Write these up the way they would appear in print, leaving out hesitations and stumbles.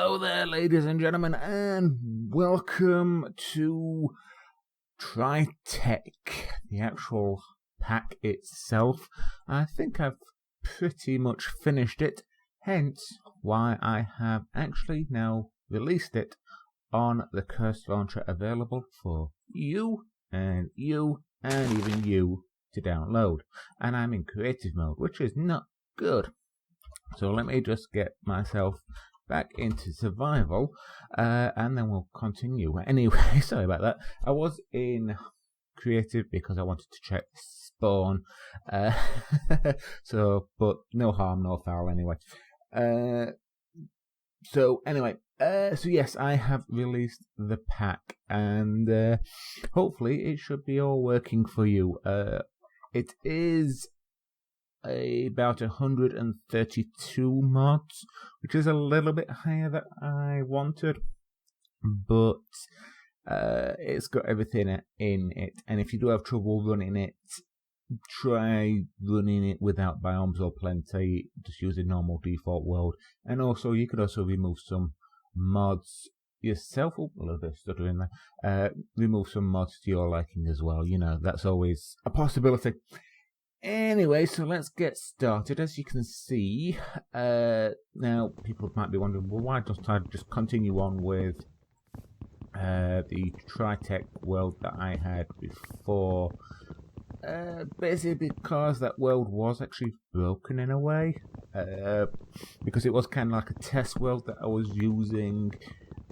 Hello there, ladies and gentlemen, and welcome to TryTech, the actual pack itself. I think I've pretty much finished it, hence why I have actually now released it on the Cursed Launcher, available for you and even you to download. And I'm in creative mode, which is not good. So let me just get myself back into survival, and then we'll continue. Anyway, sorry about that. I was in creative because I wanted to check spawn. But no harm, no foul anyway. So yes, I have released the pack, and hopefully it should be all working for you. It is about 132 mods, which is a little bit higher than I wanted, but it's got everything in it. And if you do have trouble running it, try running it without biomes or plenty, just use a normal default world. And also, you could also remove some mods yourself. Oh, a little bit of stuttering there. Remove some mods to your liking as well. You know, that's always a possibility. Anyway, so let's get started. As you can see, now people might be wondering, well, why don't I just continue on with the TryTech world that I had before? Basically because that world was actually broken in a way, because it was kind of like a test world that I was using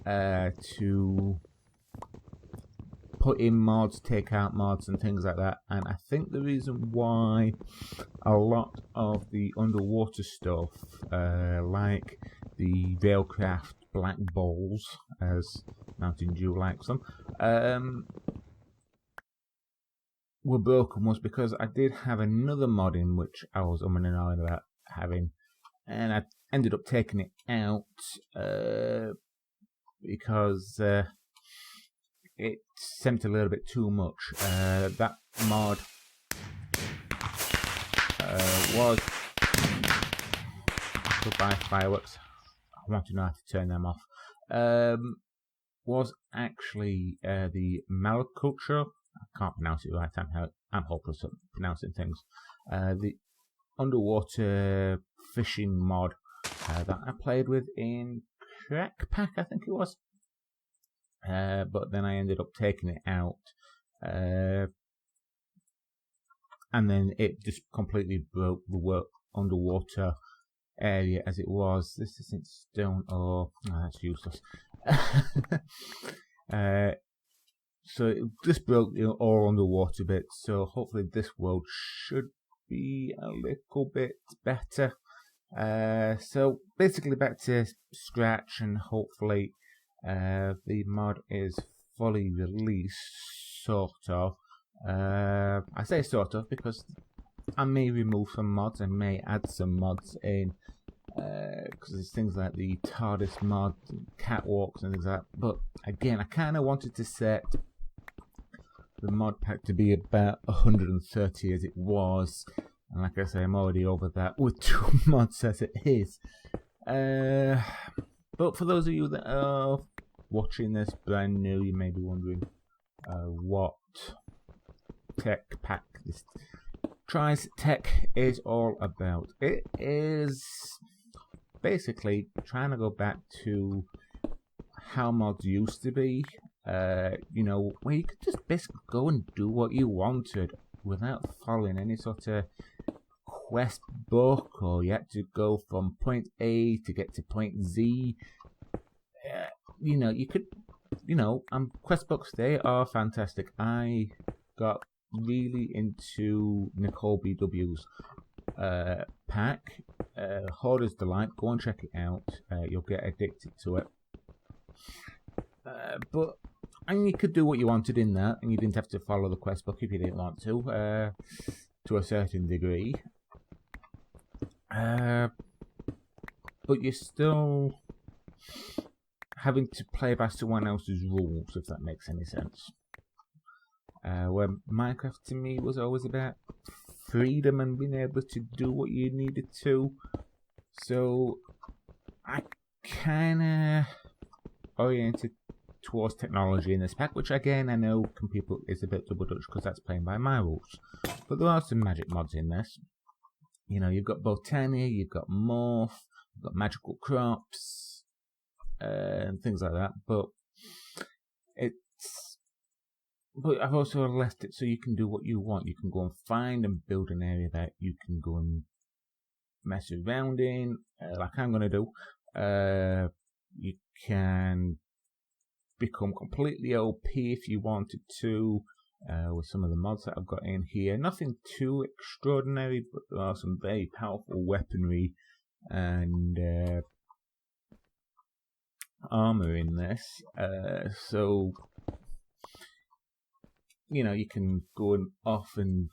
to put in mods, take out mods and things like that. And I think the reason why a lot of the underwater stuff, like the Railcraft Black Balls, as Mntdewmania likes them, were broken, was because I did have another mod in which I was umming and ahhing about having, and I ended up taking it out because it seemed a little bit too much. That mod was... Goodbye, fireworks. I want to know how to turn them off. Was actually the Malculture. I can't pronounce it right. I'm hopeless at pronouncing things. The underwater fishing mod that I played with in Crack Pack, I think it was. But then I ended up taking it out, and then it just completely broke the underwater area as it was. This isn't stone or... Oh, that's useless. So it just broke all underwater bits, so hopefully this world should be a little bit better. So basically back to scratch, and hopefully the mod is fully released, sort of. I say sort of because I may remove some mods, I may add some mods in, because there's things like the TARDIS mod, catwalks and things like that. But again, I kind of wanted to set the mod pack to be about 130 as it was, and like I say, I'm already over that with 2 mods as it is. But for those of you that are watching this brand new, you may be wondering what tech pack this TryTech is all about. It is basically trying to go back to how mods used to be, you know, where you could just basically go and do what you wanted without following any sort of quest book, or you had to go from point A to get to point Z. You know, you could, you know, quest books, they are fantastic. I got really into nicolbw's pack, Hoarder's Delight. Go and check it out. You'll get addicted to it. And you could do what you wanted in that, and you didn't have to follow the quest book if you didn't want to a certain degree. But you're still having to play by someone else's rules, if that makes any sense. Where Minecraft to me was always about freedom and being able to do what you needed to. So I kind of oriented towards technology in this pack, which again I know people is a bit double dutch because that's playing by my rules. But there are some magic mods in this. You know, you've got Botania, you've got Morph, you've got Magical Crops, and things like that. But I've also left it so you can do what you want. You can go and find and build an area that you can go and mess around in, like I'm going to do. You can become completely OP if you wanted to, with some of the mods that I've got in here. Nothing too extraordinary, but there are some very powerful weaponry and armor in this. So, you know, you can go off and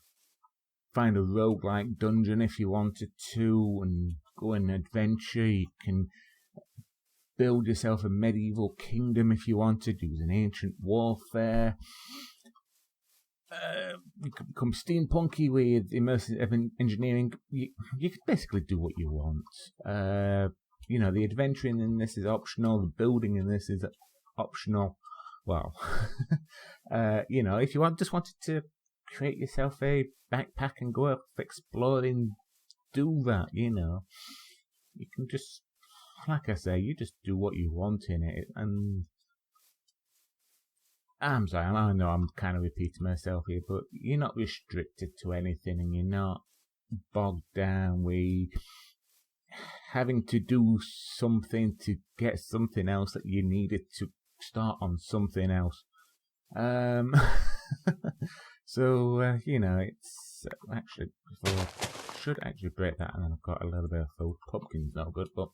find a roguelike dungeon if you wanted to, and go on an adventure. You can build yourself a medieval kingdom if you wanted, using ancient warfare. You can become steampunky with immersive engineering. You can basically do what you want. You know, the adventuring in this is optional. The building in this is optional. Well, you know, if you just wanted to create yourself a backpack and go off exploring, do that. You know, you can just, like I say, you just do what you want in it. And I'm sorry, I know I'm kind of repeating myself here, but you're not restricted to anything, and you're not bogged down with having to do something to get something else that you needed to start on something else. So, you know, it's actually, before I should actually break that, and I've got a little bit of food. Pumpkin's not good, but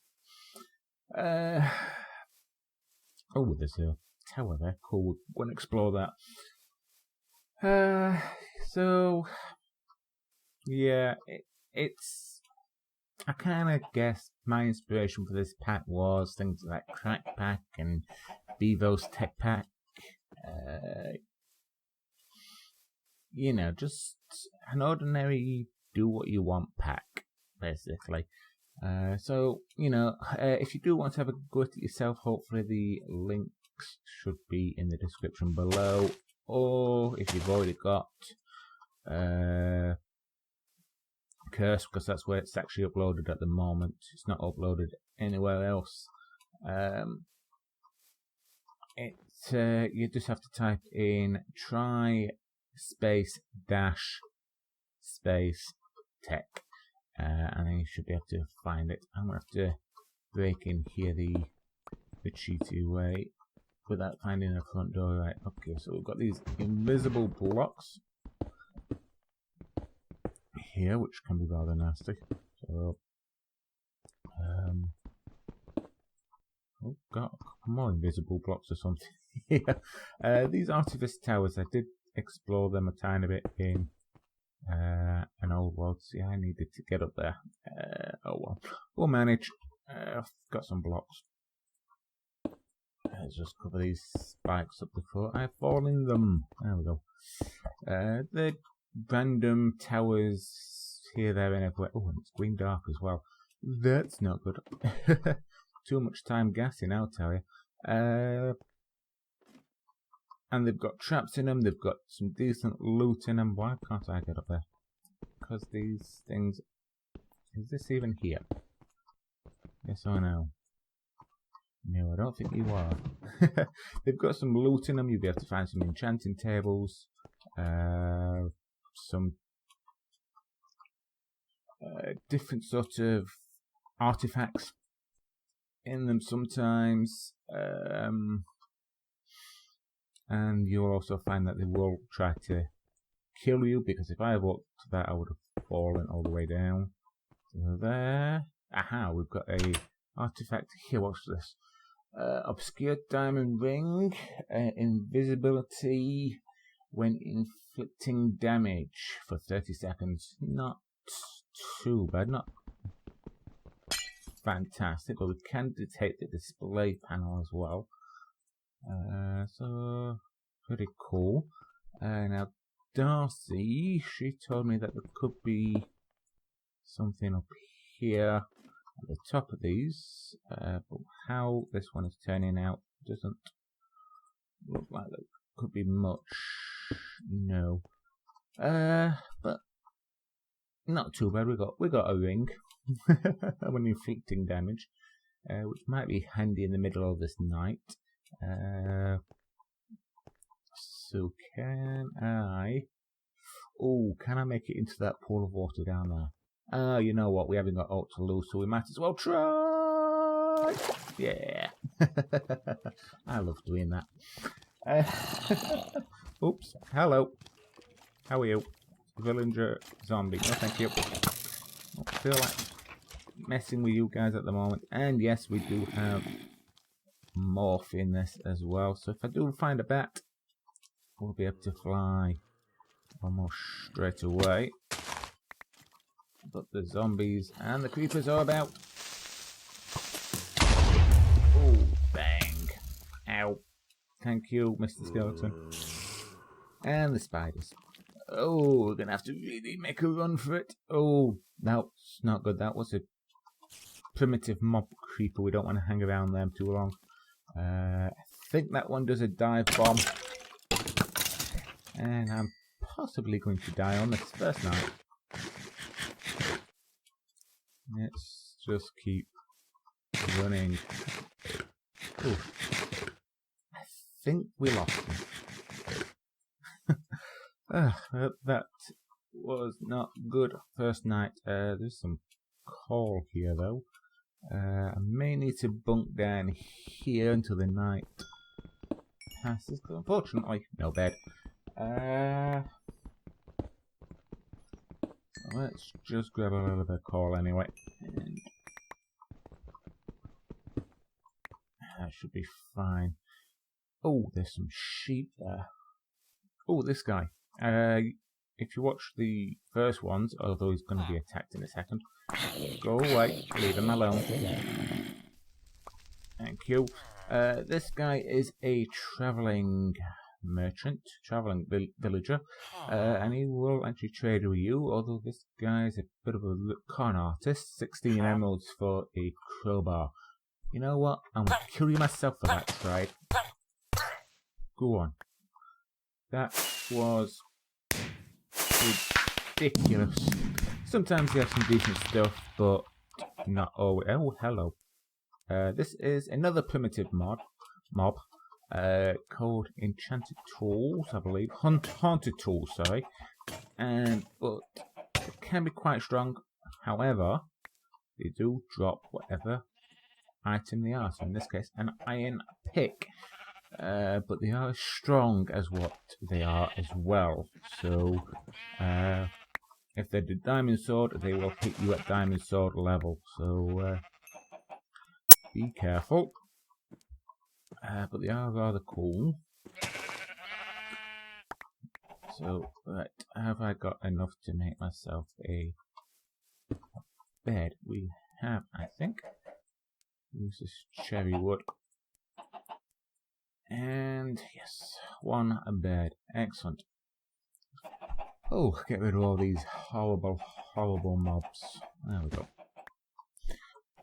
oh, there's a tower there. Cool. We're gonna explore that. So yeah, it's. I kind of guess my inspiration for this pack was things like Crack Pack and Bevo's Tech Pack. You know, just an ordinary do what you want pack, basically. So, you know, if you do want to have a go at it yourself, hopefully the links should be in the description below. Or if you've already got Curse, because that's where it's actually uploaded at the moment. It's not uploaded anywhere else. You just have to type in try space dash space tech, and then you should be able to find it. I'm gonna have to break in here the cheaty way without finding a front door. Right, okay, so we've got these invisible blocks here, which can be rather nasty. So, oh, got a couple more invisible blocks or something here. These artifice towers, I did explore them a tiny bit in an old world. See, I needed to get up there. Oh well, we'll manage. I've got some blocks. Let's just cover these spikes up before I fall in them. There we go. The random towers here, there, and everywhere. Oh, and it's green dark as well. That's not good. Too much time gassing, I'll tell you. And they've got traps in them. They've got some decent loot in them. Why can't I get up there? Because these things. Is this even here? Yes or no? No, I don't think you are. They've got some loot in them. You'll be able to find some enchanting tables. Some different sort of artifacts in them sometimes. And you'll also find that they will try to kill you, because if I had walked to that, I would have fallen all the way down. So there. Aha, we've got a artifact here. What's this? Obscured diamond ring. Invisibility when inflicting damage for 30 seconds. Not too bad. Not fantastic, but we can detect the display panel as well. So pretty cool. Now Darcy, she told me that there could be something up here. at the top of these, but how this one is turning out doesn't look like there could be much. No, but not too bad. We got a ring when inflicting damage, which might be handy in the middle of this night. So can I? Oh, can I make it into that pool of water down there? You know what? We haven't got ult to lose, so we might as well try. Yeah. I love doing that. Oops. Hello. How are you? Villager zombie. No, thank you. I don't feel like messing with you guys at the moment. And yes, we do have morph in this as well. So if I do find a bat, we'll be able to fly almost straight away. But the zombies and the creepers are about. Oh, bang. Ow. Thank you, Mr. Skeleton. And the spiders. Oh, we're going to have to really make a run for it. Oh, that's not good. That was a primitive mob creeper. We don't want to hang around them too long. I think that one does a dive bomb. And I'm possibly going to die on this first night. Let's just keep running. Ooh. I think we lost him. That was not good first night. There's some coal here though. I may need to bunk down here until the night passes, but unfortunately, no bed. Let's just grab a little bit of coal anyway. And that should be fine. Oh, there's some sheep there. Oh, this guy. If you watch the first ones, although he's going to be attacked in a second, go away, leave him alone. Thank you. This guy is a travelling merchant, travelling villager, and he will actually trade with you, although this guy's a bit of a con artist. 16 emeralds for a crowbar. You know what? I'm going to kill you myself for that, right? Go on. That was ridiculous. Sometimes you have some decent stuff, but not always. Oh, hello. This is another primitive mob called Enchanted Tools, I believe. Haunted Tools, sorry. But it can be quite strong. However, they do drop whatever item they are. So in this case, an iron pick. But they are as strong as what they are as well. So, if they're the diamond sword, they will hit you at diamond sword level. So, be careful. But they are rather cool. So, right, have I got enough to make myself a bed? We have, I think. Use this cherry wood. And yes, one bed. Excellent. Oh, get rid of all these horrible, horrible mobs. There we go.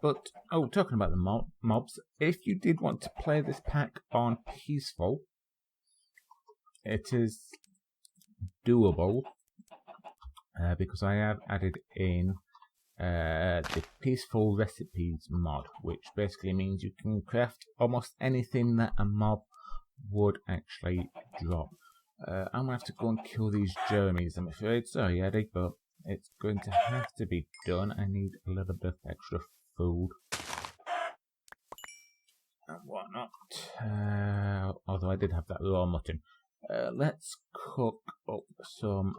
But, oh, talking about the mobs, if you did want to play this pack on peaceful, it is doable. Because I have added in the peaceful recipes mod, which basically means you can craft almost anything that a mob would actually drop. I'm going to have to go and kill these Jeremys, I'm afraid. Sorry, Eddie, but it's going to have to be done. I need a little bit of extra food. And whatnot. Although I did have that raw mutton. Let's cook up some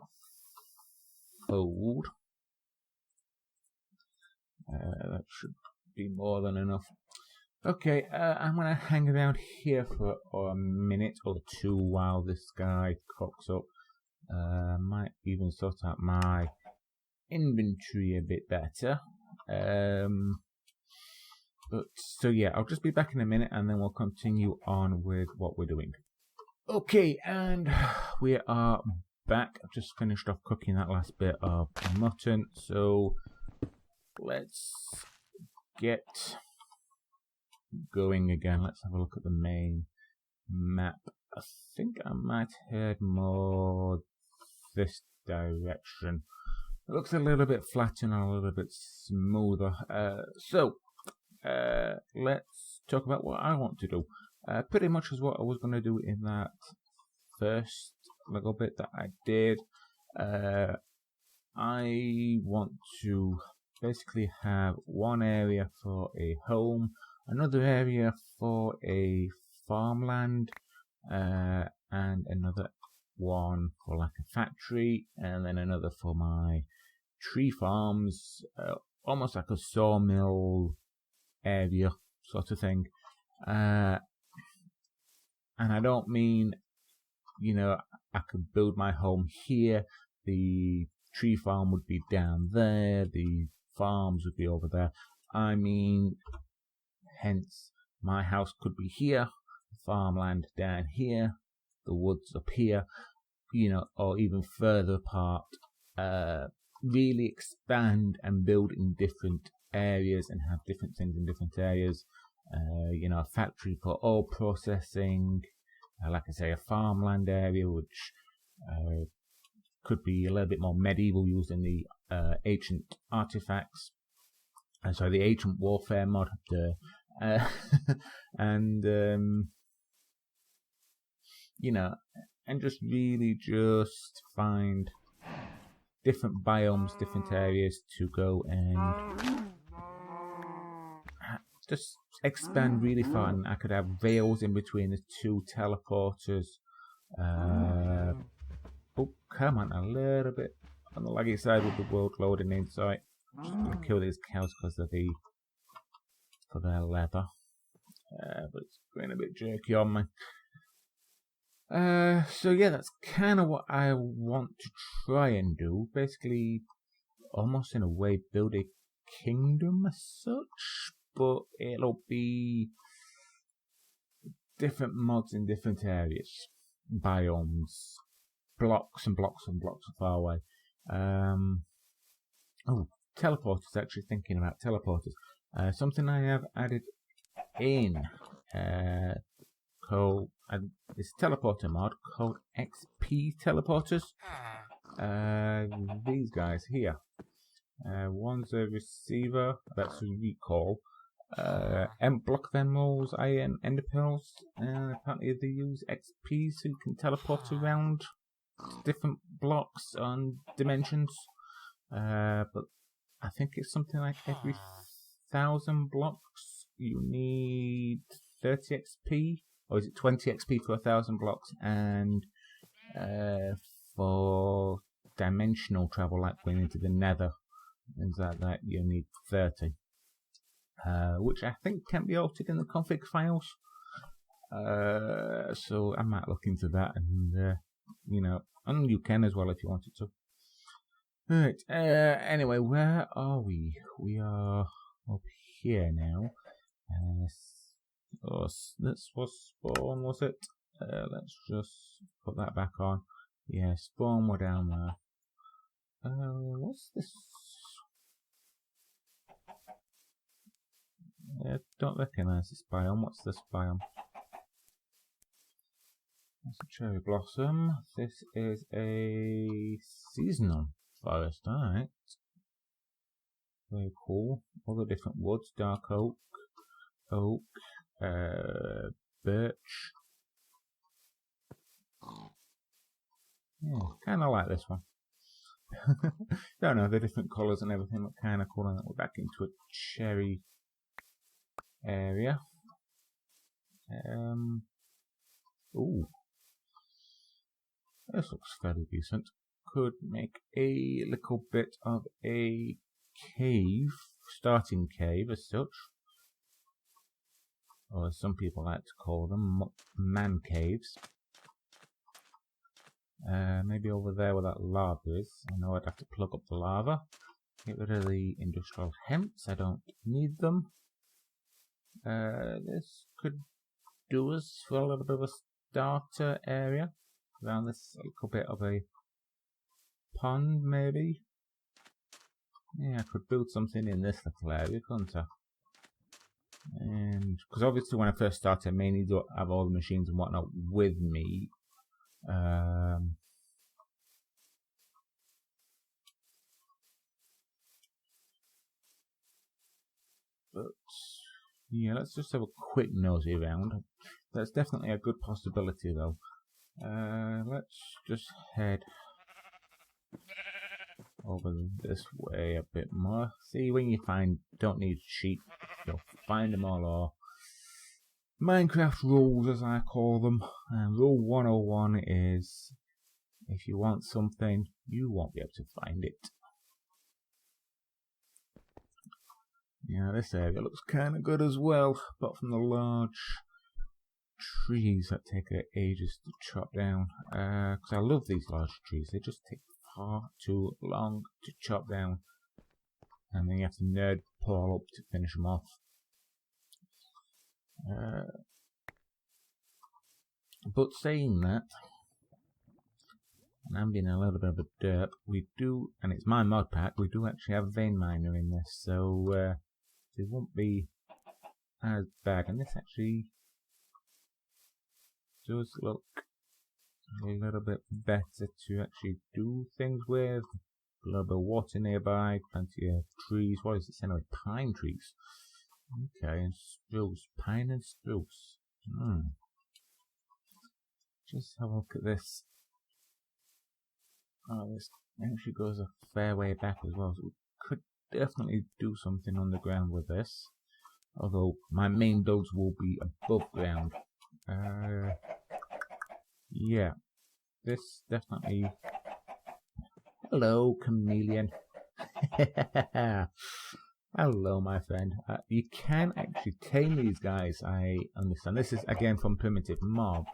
food. That should be more than enough. Okay, I'm going to hang around here for a minute or two while this guy cooks up. Might even sort out my inventory a bit better. So yeah, I'll just be back in a minute and then we'll continue on with what we're doing. Okay, and we are back. I've just finished off cooking that last bit of mutton, so let's get going again. Let's have a look at the main map. I think I might head more this direction. It looks a little bit flatter and a little bit smoother. Let's talk about what I want to do. Pretty much as what I was going to do in that first little bit that I did. I want to basically have one area for a home, another area for a farmland, and another one for like a factory, and then another for my tree farms, almost like a sawmill area sort of thing. And I don't mean, you know, I could build my home here, the tree farm would be down there, the farms would be over there. I mean, hence, my house could be here, farmland down here, the woods up here, you know, or even further apart. Really expand and build in different areas and have different things in different areas. You know, a factory for oil processing, like I say, a farmland area which could be a little bit more medieval, using the ancient artifacts. Sorry, the ancient warfare mod. And you know, and just really just find different biomes, different areas to go and just expand really far. And I could have veils in between the two teleporters. Oh, come on, a little bit on the laggy side with the world loading in. Sorry, just gonna kill these cows because of for their leather. But it's going a bit jerky on me. So yeah, that's kind of what I want to try and do. Basically, almost in a way, build a kingdom as such, but it'll be different mods in different areas, biomes, blocks and blocks and blocks far away. Oh, teleporters. Actually, thinking about teleporters. Something I have added in called this teleporter mod called XP teleporters. These guys here. One's a receiver, that's a recall. Block of emeralds, iron, ender pearls, and apparently they use XP so you can teleport around to different blocks and dimensions. But I think it's something like every 1,000 blocks you need 30 XP, or is it 20 XP for 1,000 blocks, and for dimensional travel, like going into the nether, things like that, you need 30. Which I think can be altered in the config files. So I might look into that, and you know, and you can as well if you wanted to. Right. Anyway, where are we? We are up here now. This was spawn, was it? Let's just put that back on. Yeah, spawn, we're down there. What's this? I don't recognise this biome. What's this biome? That's a cherry blossom. This is a seasonal forest. Alright. Very cool. All the different woods. Dark oak, birch. Yeah, kind of like this one. Don't know, the different colours and everything look kind of cool. And we're back into a cherry area. Ooh, this looks fairly decent. Could make a little bit of a cave, starting cave as such, or as some people like to call them, man caves. Maybe over there where that lava is. I know I'd have to plug up the lava. Get rid of the industrial hemps. I don't need them. This could do us for a little bit of a starter area around this little bit of a pond, maybe. Yeah, I could build something in this little area, couldn't I? And because obviously when I first started, I may need to have all the machines and whatnot with me. But yeah, let's just have a quick nosy around. That's definitely a good possibility though. Let's just head over this way a bit more. See, when you don't need sheep, you'll find them all, or Minecraft rules as I call them. And rule 101 is, if you want something, you won't be able to find it. Yeah, this area looks kind of good as well, apart from the large trees that take ages to chop down. Because I love these large trees, they just take far too long to chop down. And then you have to nerd pull up to finish them off. But saying that, and I'm being a little bit of a derp, we do, and it's my mod pack, we do actually have a vein miner in this, so it won't be as bad. And this actually does look a little bit better to actually do things with. A little bit of water nearby, plenty of trees. What is this anyway? Pine trees. Okay, and spruce. Pine and spruce. Just have a look at this. Oh, this actually goes a fair way back as well, so we could definitely do something underground with this. Although my main builds will be above ground. Yeah, this definitely. Hello, chameleon. Hello, my friend. You can actually tame these guys, I understand. This is again from primitive mobs.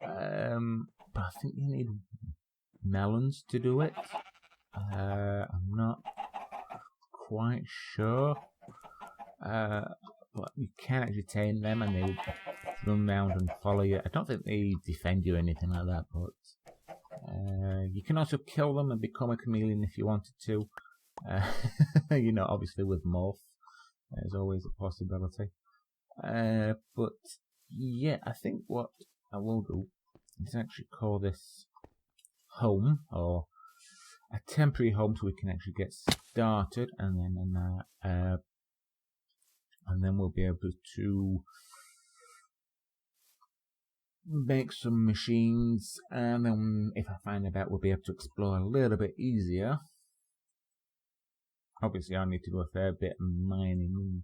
But I think you need melons to do it. I'm not quite sure. But you can actually tame them and they will run around and follow you. I don't think they defend you or anything like that, but you can also kill them and become a chameleon if you wanted to. You know, obviously with morph, there's always a possibility. But yeah, I think what I will do is actually call this home, or a temporary home, so we can actually get started, and then we'll be able to make some machines, and then if I find out, we'll be able to explore a little bit easier. Obviously I need to do a fair bit of mining and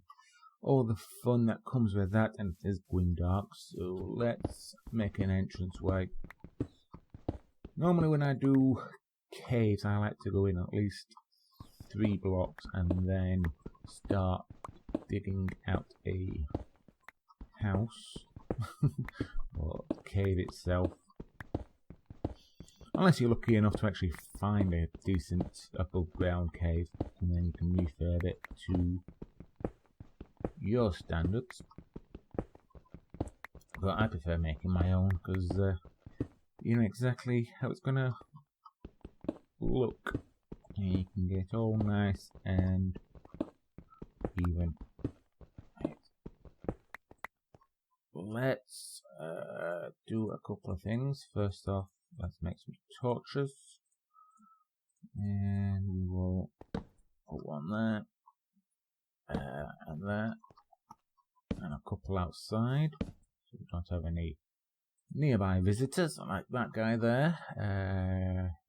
all the fun that comes with that, and it is going dark, so let's make an entranceway. Normally when I do caves, I like to go in at least 3 blocks and then start digging out a house or cave itself, unless you're lucky enough to actually find a decent above ground cave, and then you can refurb it to your standards. But I prefer making my own because you know exactly how it's gonna look, and you can get all nice and even. Let's do a couple of things. First off, let's make some torches, and we will put one there, and that, and a couple outside, so we don't have any nearby visitors like that guy there.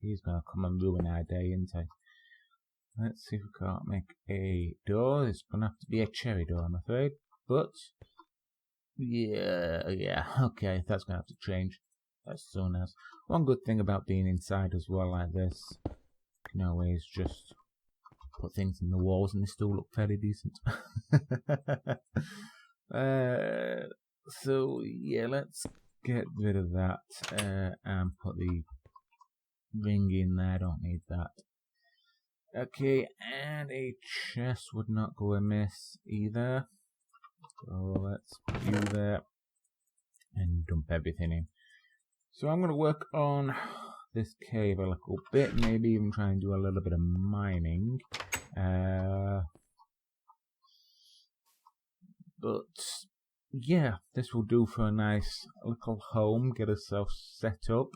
He's gonna come and ruin our day, isn't he? Let's see if we can't make a door. It's gonna have to be a cherry door, I'm afraid, but yeah, okay, that's gonna have to change as soon as. One good thing about being inside as well like this, you can always just put things in the walls and they still look fairly decent. So yeah, let's get rid of that and put the ring in there. I don't need that. Okay, and a chest would not go amiss either. So let's put you there and dump everything in. So I'm going to work on this cave a little bit, maybe even try and do a little bit of mining. But yeah, this will do for a nice little home. Get ourselves set up.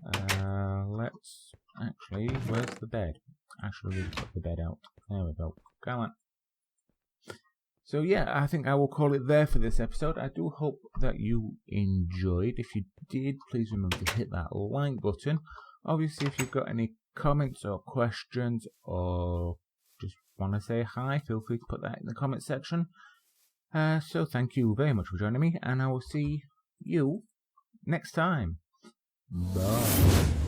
Let's actually, where's the bed? Actually, we'll put the bed out. There we go. Come on. So yeah, I think I will call it there for this episode. I do hope that you enjoyed. If you did, please remember to hit that like button. Obviously, if you've got any comments or questions or just want to say hi, feel free to put that in the comment section. So thank you very much for joining me, and I will see you next time. Bye.